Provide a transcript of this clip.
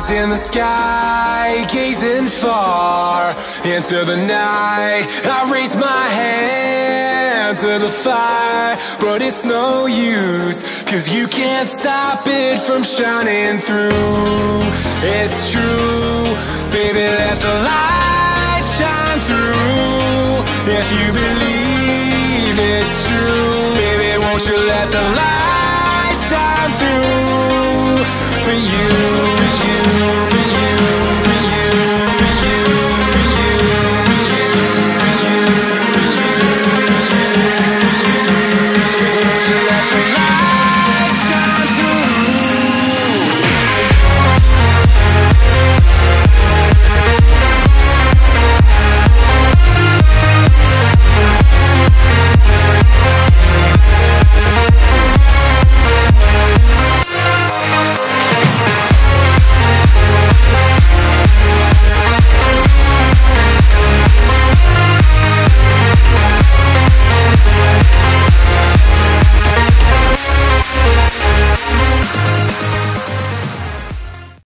eyes in the sky, gazing far into the night. I raise my hand to the fire, but it's no use, 'cause you can't stop it from shining through. It's true, baby, let the light shine through. If you believe it's true, baby, won't you let the light shine through?